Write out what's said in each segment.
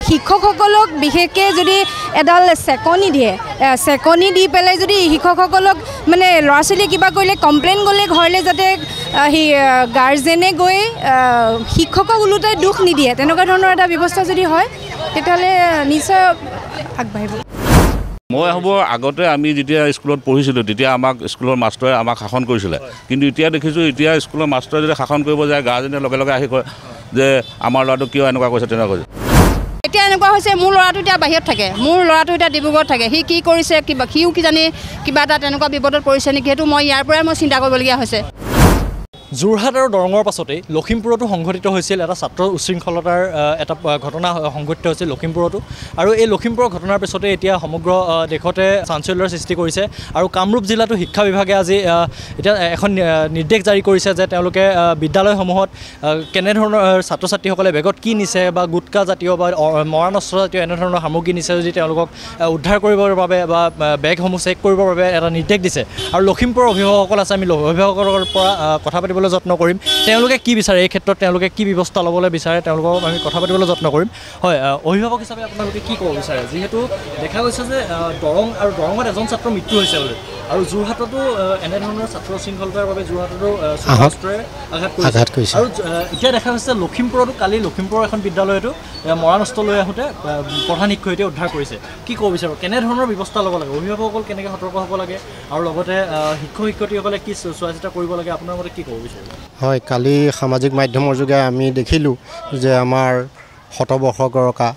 শিক্ষকসকলক বিশেষকৈ যদি এডাল চেকনি দিয়ে চেকনি দি পেলাই যদি শিক্ষকসকলক মানে ল'ৰা ছোৱালীয়ে কিবা কৰিলে কমপ্লেইন গ'লে ঘৰলৈ যাতে গাৰ্জেনে গৈ শিক্ষকক ওলোটাই দুখ নিদিয়ে তেনেকুৱা ধৰণৰ এটা ব্যৱস্থা যদি হয় তেতিয়াহ'লে নিশ্চয় আগবাঢ়িব। মই হ'ব আগতে আমি যেতিয়া স্কুলত পঢ়িছিলোঁ তেতিয়া আমাক স্কুলৰ মাষ্টৰে আমাক শাসন কৰিছিলে, কিন্তু এতিয়া দেখিছোঁ এতিয়া স্কুলৰ মাষ্টৰে যদি শাসন কৰিব যায় গাৰ্জেনে লগে লগে আহি কয় যে আমাৰ ল'ৰাটো কিয় এনেকুৱা কৈছে তেনেকুৱা কৈছে। এতিয়া এনেকুৱা হৈছে মোৰ ল'ৰাটো এতিয়া বাহিৰত থাকে, মোৰ ল'ৰাটো এতিয়া ডিব্ৰুগড়ত থাকে, সি কি কৰিছে কিবা সিও কিজানি কিবা এটা তেনেকুৱা বিপদত পৰিছে নেকি সেইটো মই ইয়াৰ পৰাই মই চিন্তা কৰিবলগীয়া হৈছে। যোৰহাট আৰু দৰঙৰ পাছতেই লখিমপুৰতো সংঘটিত হৈছিল এটা ছাত্ৰ উশৃংখলতাৰ এটা ঘটনা সংঘটিত হৈছিল লখিমপুৰতো, আৰু এই লখিমপুৰৰ ঘটনাৰ পিছতে এতিয়া সমগ্ৰ দেশতে চাঞ্চল্যৰ সৃষ্টি কৰিছে। আৰু কামৰূপ জিলাতো শিক্ষা বিভাগে আজি এতিয়া এখন নিৰ্দেশ জাৰি কৰিছে যে তেওঁলোকে বিদ্যালয়সমূহত কেনেধৰণৰ ছাত্ৰ ছাত্ৰীসকলে বেগত কি নিছে বা গুটকা জাতীয় বা মৰাণস্ত্ৰ জাতীয় এনেধৰণৰ সামগ্ৰী নিছে যদি তেওঁলোকক উদ্ধাৰ কৰিবৰ বাবে বা বেগসমূহ চেক কৰিবৰ বাবে এটা নিৰ্দেশ দিছে। আৰু লখিমপুৰৰ অভিভাৱকসকল আছে, আমি অভিভাৱকৰ পৰা কথা পাতিবলৈ যত্ন কৰিম, তেওঁলোকে কি বিচাৰে এই ক্ষেত্ৰত তেওঁলোকে কি ব্যৱস্থা ল'বলৈ বিচাৰে তেওঁলোকক আমি কথা পাতিবলৈ যত্ন কৰিম। হয়, অভিভাৱক হিচাপে আপোনালোকে কি ক'ব বিচাৰে? যিহেতু দেখা গৈছে যে দৰঙত এজন ছাত্ৰৰ মৃত্যু হৈছে বোলে, আৰু যোৰহাটতো এনেধৰণৰ ছাত্ৰ শৃংখলতাৰ বাবে যোৰহাটতো অস্ত্ৰৰে আঘাত কৰিছে, আৰু এতিয়া দেখা গৈছে লখিমপুৰতো কালি লখিমপুৰৰ এখন বিদ্যালয়তো মৰাণস্ত্ৰ লৈ আহোঁতে প্ৰধান শিক্ষয়িত্ৰীয়ে উদ্ধাৰ কৰিছে। কি ক'ব বিচাৰো, কেনেধৰণৰ ব্যৱস্থা ল'ব লাগে, অভিভাৱকসকল কেনেকৈ সতৰ্ক হ'ব লাগে, আৰু লগতে শিক্ষক শিক্ষয়িত্ৰীসকলে কি চোৱা চিতা কৰিব লাগে, আপোনাৰ মতে কি ক'ব বিচাৰে? হয়, কালি সামাজিক মাধ্যমৰ যোগে আমি দেখিলোঁ যে আমাৰ শতবৰ্ষগৰকা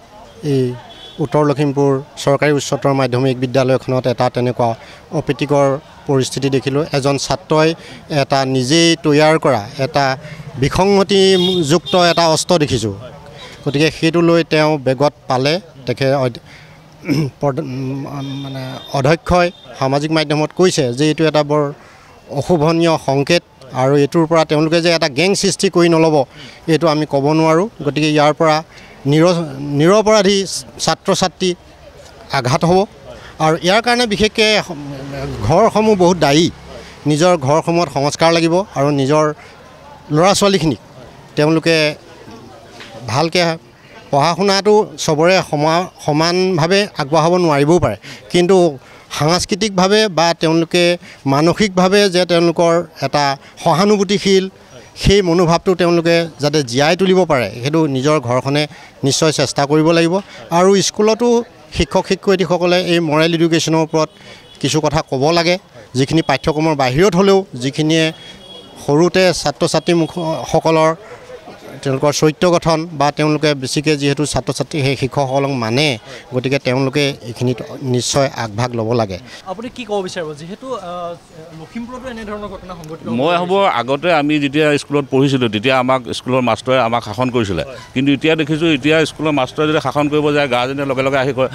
এই উত্তৰ লখিমপুৰ চৰকাৰী উচ্চতৰ মাধ্যমিক বিদ্যালয়খনত এটা তেনেকুৱা অপ্ৰীতিকৰ পৰিস্থিতি দেখিলোঁ। এজন ছাত্ৰই এটা নিজেই তৈয়াৰ কৰা এটা বিসংগতিযুক্ত এটা অস্ত্ৰ দেখিছোঁ, গতিকে সেইটো লৈ তেওঁ বেগত পালে। মানে অধ্যক্ষই সামাজিক মাধ্যমত কৈছে যে এইটো এটা বৰ অশুভনীয় সংকেত, আৰু এইটোৰ পৰা তেওঁলোকে যে এটা গেং সৃষ্টি কৰি নল'ব এইটো আমি ক'ব নোৱাৰোঁ। গতিকে ইয়াৰ পৰা নিৰপৰাধী ছাত্ৰ ছাত্ৰী আঘাত হ'ব, আৰু ইয়াৰ কাৰণে বিশেষকৈ ঘৰসমূহ বহুত দায়ী। নিজৰ ঘৰসমূহত সংস্কাৰ লাগিব, আৰু নিজৰ ল'ৰা ছোৱালীখিনিক তেওঁলোকে ভালকৈ পঢ়া শুনাটো চবৰে সমানভাৱে আগবঢ়াব নোৱাৰিবও পাৰে, কিন্তু সাংস্কৃতিকভাৱে বা তেওঁলোকে মানসিকভাৱে যে তেওঁলোকৰ এটা সহানুভূতিশীল সেই মনোভাৱটো তেওঁলোকে যাতে জীয়াই তুলিব পাৰে সেইটো নিজৰ ঘৰখনে নিশ্চয় চেষ্টা কৰিব লাগিব। আৰু স্কুলতো শিক্ষক শিক্ষয়িত্ৰীসকলে এই মৰেল এডুকেশ্যনৰ ওপৰত কিছু কথা ক'ব লাগে, যিখিনি পাঠ্যক্ৰমৰ বাহিৰত হ'লেও যিখিনিয়ে সৰুতে ছাত্ৰ ছাত্ৰীসকলৰ তেওঁলোকৰ চৰিত্ৰ গঠন বা তেওঁলোকে বেছিকৈ যিহেতু ছাত্ৰ ছাত্ৰী সেই শিক্ষকসকলক মানে, গতিকে তেওঁলোকে এইখিনিত নিশ্চয় আগভাগ ল'ব লাগে। আপুনি কি ক'ব বিচাৰিব, যিহেতু লখিমপুৰতো এনেধৰণৰ ঘটনা সংঘটিত? মই হ'ব আগতে আমি যেতিয়া স্কুলত পঢ়িছিলোঁ তেতিয়া আমাক স্কুলৰ মাষ্টৰে আমাক শাসন কৰিছিলে, কিন্তু এতিয়া দেখিছোঁ এতিয়া স্কুলৰ মাষ্টৰে যদি শাসন কৰিব যায় গাৰ্জেনে লগে লগে আহি কয়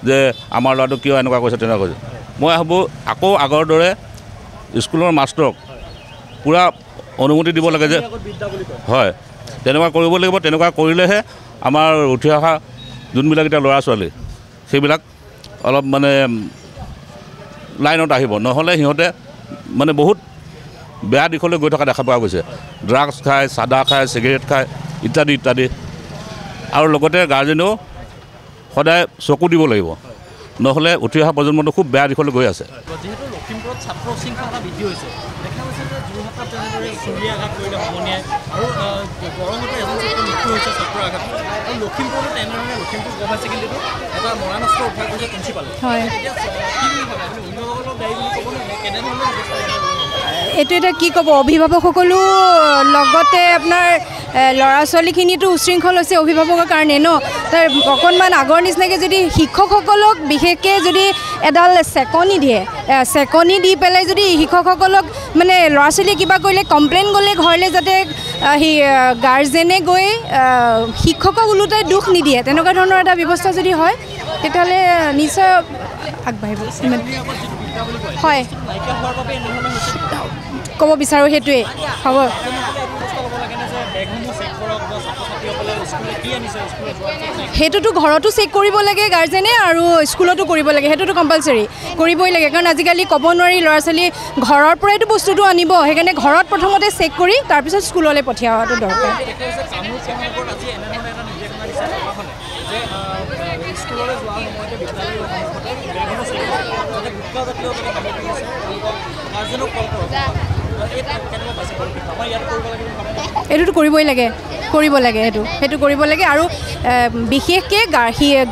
যে আমাৰ ল'ৰাটো কিয় এনেকুৱা কৈছে তেনেকুৱা কৈছে। মই ভাবোঁ আকৌ আগৰ দৰে স্কুলৰ মাষ্টৰক পূৰা অনুমতি দিব লাগে যে হয় তেনেকুৱা কৰিব লাগিব, তেনেকুৱা কৰিলেহে আমাৰ উঠি অহা যোনবিলাক এতিয়া ল'ৰা ছোৱালী সেইবিলাক অলপ মানে লাইনত আহিব, নহ'লে সিহঁতে মানে বহুত বেয়া দিশলৈ গৈ থকা দেখা পোৱা গৈছে। ড্ৰাগছ খায়, চাদা খায়, চিগাৰেট খায় ইত্যাদি ইত্যাদি, আৰু লগতে গাৰ্জেনেও সদায় চকু দিব লাগিব, নহ'লে উঠি অহা প্ৰজন্মটো খুব বেয়া দিশলৈ গৈ আছে। যিহেতু লখিমপুৰত ছাত্ৰ শৃংখলতা বৃদ্ধি হৈছে, দেখা গৈছে যে যোৰহাটত তেনেদৰে চুৰি আঘাত কৰিলে সমনীয়াই, আৰু দৰঙতো এজন ছাত্ৰৰ মৃত্যু হৈছে ছাত্ৰৰ আঘাত, আৰু লখিমপুৰতো তেনেধৰণে লখিমপুৰ গভ ছেকেণ্ডেৰীটো এটা মৰাণস্ত্ৰ উদ্ধাৰ কৰিছে প্ৰিন্সিপালে। এতিয়া কি বুলি ভাবে আপুনি, অভিভাৱকসকলক দায়ী বুলি ক'ব নে কেনেধৰণৰ ব্যৱস্থা? এইটো এতিয়া কি ক'ব, অভিভাৱকসকলো লগতে আপোনাৰ ল'ৰা ছোৱালীখিনিতো উশৃংখল হৈছে অভিভাৱকৰ কাৰণে ন, তাৰ অকণমান আগৰ নিচিনাকৈ যদি শিক্ষকসকলক বিশেষকৈ যদি এডাল চেকনি দিয়ে চেকনি দি পেলাই যদি শিক্ষকসকলক মানে ল'ৰা ছোৱালীয়ে কিবা কৰিলে কমপ্লেইন গ'লে ঘৰলৈ যাতে গাৰ্জেনে গৈ শিক্ষকক ওলোটাই দুখ নিদিয়ে তেনেকুৱা ধৰণৰ এটা ব্যৱস্থা যদি হয় তেতিয়াহ'লে নিশ্চয় আগবাঢ়িব। হয়, ক'ব বিচাৰোঁ সেইটোৱে হ'ব। সেইটোতো ঘৰতো চেক কৰিব লাগে গাৰ্জেনে, আৰু স্কুলতো কৰিব লাগে, সেইটোতো কম্পালচৰি কৰিবই লাগে, কাৰণ আজিকালি ক'ব নোৱাৰি ল'ৰা ছোৱালী ঘৰৰ পৰাইতো বস্তুটো আনিব, সেইকাৰণে ঘৰত প্ৰথমতে চেক কৰি তাৰপিছত স্কুললৈ পঠিওৱাটো দৰকাৰ। স্কুললৈ যোৱাৰ সময়তে বিদ্যালয়ৰ সন্মুখতে বেগসমূহ চেক কৰক যাতে গুটখাজাতীয় সামগ্ৰী আছে গাৰ্জেনক কল কৰক কেনেকুৱা পাইছে আমাৰ ইয়াত কৰিব লাগে এইটোতো কৰিবই লাগে সেইটো কৰিব লাগে আৰু বিশেষকৈ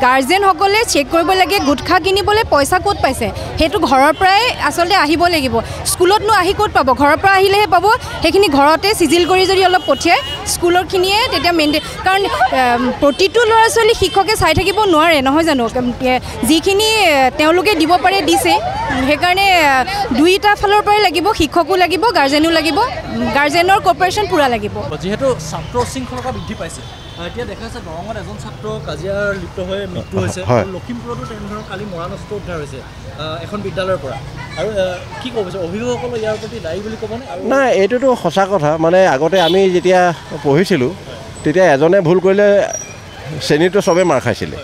গাৰ্জেনসকলে চেক কৰিব লাগে গুটখা কিনিবলৈ পইচা ক'ত পাইছে সেইটো ঘৰৰ পৰাই আচলতে আহিব লাগিব স্কুলতনো আহি ক'ত পাব ঘৰৰ পৰা আহিলেহে পাব সেইখিনি ঘৰতে চিজিল কৰি যদি অলপ পঠিয়ায় স্কুলৰখিনিয়ে তেতিয়া মেইনটেইন কাৰণ প্ৰতিটো ল'ৰা ছোৱালী শিক্ষকে চাই থাকিব নোৱাৰে নহয় জানো যিখিনি তেওঁলোকে দিব পাৰে দিছে সেইকাৰণে দুইটা ফালৰ পৰাই লাগিব শিক্ষকো লাগিব গাৰ্জেনো লাগিব গাৰ্জেনৰ কপাৰেশ্যন পূৰা লাগিব যিহেতু ছাত্ৰ উশৃংখলতা বৃদ্ধি পাইছে এতিয়া দেখা যাচ্ছে দৰঙত এজন ছাত্ৰ কাজিয়াৰ লিপ্ত হৈ মৃত্যু হৈছে লখিমপুৰতো তেনেধৰণৰ কালি মৰাণস্থ উদ্ধাৰ হৈছে এখন বিদ্যালয়ৰ পৰা আৰু কি ক'ব বিচাৰে অভিভাৱকসকলে ইয়াৰ প্ৰতি দায়ী বুলি ক'বনে নাই এইটোতো সঁচা কথা মানে আগতে আমি যেতিয়া পঢ়িছিলোঁ তেতিয়া এজনে ভুল কৰিলে শ্ৰেণীটো চবেই মাৰ খাইছিলে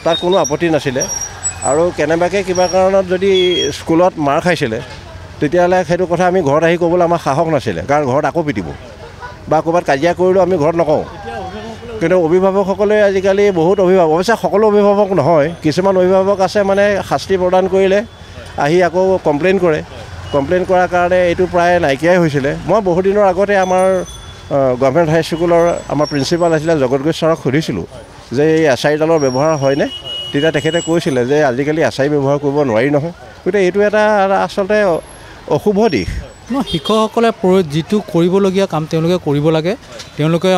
তাত কোনো আপত্তি নাছিলে আৰু কেনেবাকৈ কিবা কাৰণত যদি স্কুলত মাৰ খাইছিলে তেতিয়াহ'লে সেইটো কথা আমি ঘৰত আহি ক'বলৈ আমাৰ সাহস নাছিলে কাৰণ ঘৰত আকৌ পিটিব বা ক'ৰবাত কাজিয়া কৰিলেও আমি ঘৰত নকওঁ কিন্তু অভিভাৱকসকলে আজিকালি বহুত অভিভাৱক অৱশ্যে সকলো অভিভাৱক নহয় কিছুমান অভিভাৱক আছে মানে শাস্তি প্ৰদান কৰিলে আহি আকৌ কমপ্লেইন কৰাৰ কাৰণে এইটো প্ৰায় নাইকিয়াই হৈছিলে মই বহুত দিনৰ আগতে আমাৰ গভৰ্ণমেণ্ট হাইস্কুলৰ আমাৰ প্ৰিন্সিপাল আছিলে জগতগোজ ছাৰক সুধিছিলোঁ যে এই এছাৰিডালৰ ব্যৱহাৰ হয়নে তেতিয়া তেখেতে কৈছিলে যে আজিকালি এছাৰি ব্যৱহাৰ কৰিব নোৱাৰি নহয় গতিকে এইটো এটা আচলতে অশুভ দিশ শিক্ষকসকলে যিটো কৰিবলগীয়া কাম তেওঁলোকে কৰিব লাগে তেওঁলোকে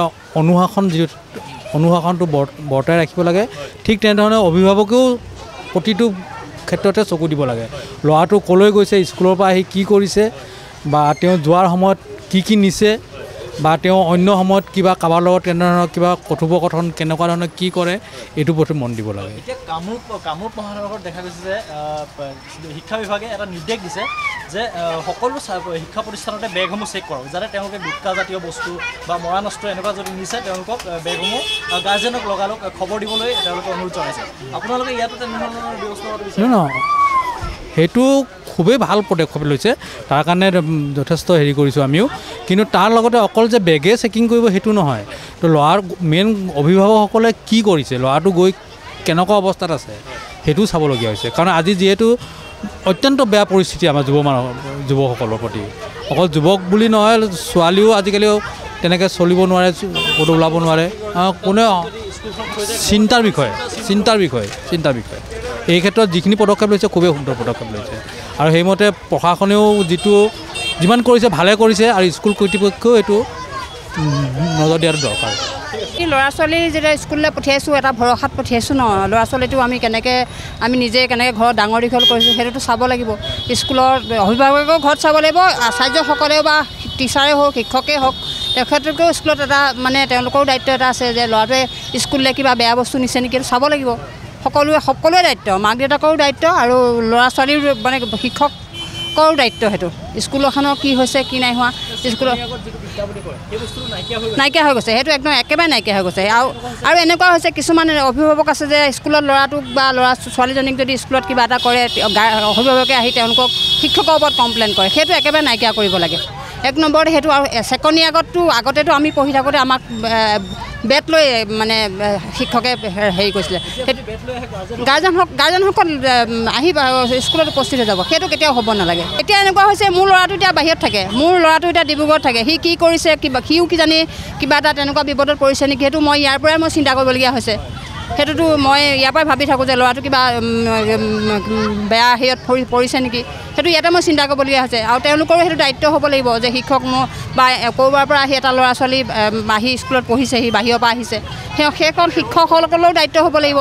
অনুশাসনটো বৰ্তাই ৰাখিব লাগে ঠিক তেনেধৰণে অভিভাৱকেও প্ৰতিটো ক্ষেত্ৰতে চকু দিব লাগে ল'ৰাটো ক'লৈ গৈছে স্কুলৰ পৰা আহি কি কৰিছে বা তেওঁ যোৱাৰ সময়ত কি নিছে বা তেওঁ অন্য সময়ত কিবা কাৰোবাৰ লগত তেনেধৰণৰ কিবা কথোপকথন কেনেকুৱা ধৰণৰ কি কৰে এইটোৰ প্ৰতি মন দিব লাগে এতিয়া কামৰূপ মহানগৰত দেখা গৈছে যে শিক্ষা বিভাগে এটা নিৰ্দেশ দিছে যে সকলো শিক্ষা প্ৰতিষ্ঠানতে বেগসমূহ চেক কৰক যাতে তেওঁলোকে গুটখাজাতীয় বস্তু বা মৰাণস্ত্ৰ এনেকুৱা যদি নিছে তেওঁলোকক বেগসমূহ গাৰ্জেনক লগালগ খবৰ দিবলৈ তেওঁলোকে অনুৰোধ জনাইছে আপোনালোকে ইয়াতো তেনেধৰণৰ ব্যৱস্থা সেইটো খুবেই ভাল পদক্ষেপ লৈছে তাৰ কাৰণে যথেষ্ট হেৰি কৰিছোঁ আমিও কিন্তু তাৰ লগতে অকল যে বেগে চেকিং কৰিব সেইটো নহয় তো ল'ৰাৰ মেইন অভিভাৱকসকলে কি কৰিছে ল'ৰাটো গৈ কেনেকুৱা অৱস্থাত আছে সেইটোও চাবলগীয়া হৈছে কাৰণ আজি যিহেতু অত্যন্ত বেয়া পৰিস্থিতি আমাৰ যুৱকসকলৰ প্ৰতি অকল যুৱক বুলি নহয় ছোৱালীও আজিকালিও তেনেকৈ চলিব নোৱাৰে ক'তো ওলাব নোৱাৰে কোনে চিন্তাৰ বিষয় এই ক্ষেত্ৰত যিখিনি পদক্ষেপ লৈছে খুবেই সুন্দৰ পদক্ষেপ লৈছে আৰু সেইমতে প্ৰশাসনেও যিমান কৰিছে ভালে কৰিছে আৰু স্কুল কৰ্তৃপক্ষও এইটো নজৰ দিয়াটো দৰকাৰ ল'ৰা ছোৱালী যেতিয়া স্কুললৈ পঠিয়াইছোঁ এটা ভৰসাত পঠিয়াইছোঁ ন ল'ৰা ছোৱালীটো আমি নিজে কেনেকৈ ঘৰত ডাঙৰ দীঘল কৰিছোঁ সেইটোতো চাব লাগিব স্কুলৰ অভিভাৱকেও ঘৰত চাব লাগিব আচাৰ্যসকলেও বা টিচাৰে হওক শিক্ষকেই হওক তেখেতলোকেও স্কুলত এটা মানে তেওঁলোকৰো দায়িত্ব এটা আছে যে ল'ৰাটোৱে স্কুললৈ কিবা বেয়া বস্তু নিছে নেকি এইটো চাব লাগিব সকলোৱে দায়িত্ব মাক দেউতাকৰো দায়িত্ব আৰু ল'ৰা ছোৱালীৰ মানে শিক্ষকৰো দায়িত্ব সেইটো স্কুলখনৰ কি হৈছে কি নাই হোৱা স্কুলৰ নাইকিয়া হৈ গৈছে সেইটো একদম একেবাৰে নাইকিয়া হৈ গৈছে আৰু এনেকুৱা হৈছে কিছুমান অভিভাৱক আছে যে স্কুলত ল'ৰাটোক বা ল'ৰা ছোৱালীজনীক যদি স্কুলত কিবা এটা কৰে অভিভাৱকে আহি তেওঁলোকক শিক্ষকৰ ওপৰত কমপ্লেইন কৰে সেইটো একেবাৰে নাইকিয়া কৰিব লাগে এক নম্বৰতে সেইটো আৰু ছেকেণ্ড আগতেতো আমি পঢ়ি থাকোঁতে আমাক বেট লৈ মানে শিক্ষকে হেৰি কৰিছিলে গাৰ্জেনসকল আহি স্কুলত উপস্থিত হৈ যাব সেইটো কেতিয়াও হ'ব নালাগে এতিয়া এনেকুৱা হৈছে মোৰ ল'ৰাটো এতিয়া বাহিৰত থাকে মোৰ ল'ৰাটো এতিয়া ডিব্ৰুগড়ত থাকে সি কি কৰিছে সিও কিজানি কিবা এটা তেনেকুৱা বিপদত পৰিছে নেকি সেইটো ইয়াৰ পৰাই মই চিন্তা কৰিবলগীয়া হৈছে সেইটোতো মই ইয়াৰ পৰাই ভাবি থাকোঁ যে ল'ৰাটো কিবা বেয়া হেৰিয়ত পৰিছে নেকি সেইটো ইয়াতে মই চিন্তা কৰিবলগীয়া হৈছে আৰু তেওঁলোকৰো সেইটো দায়িত্ব হ'ব লাগিব যে শিক্ষক বা ক'ৰবাৰ পৰা আহি এটা ল'ৰা ছোৱালী আহি স্কুলত পঢ়িছেহি বাহিৰৰ পৰা আহিছে সেইখন শিক্ষকসকলৰো দায়িত্ব হ'ব লাগিব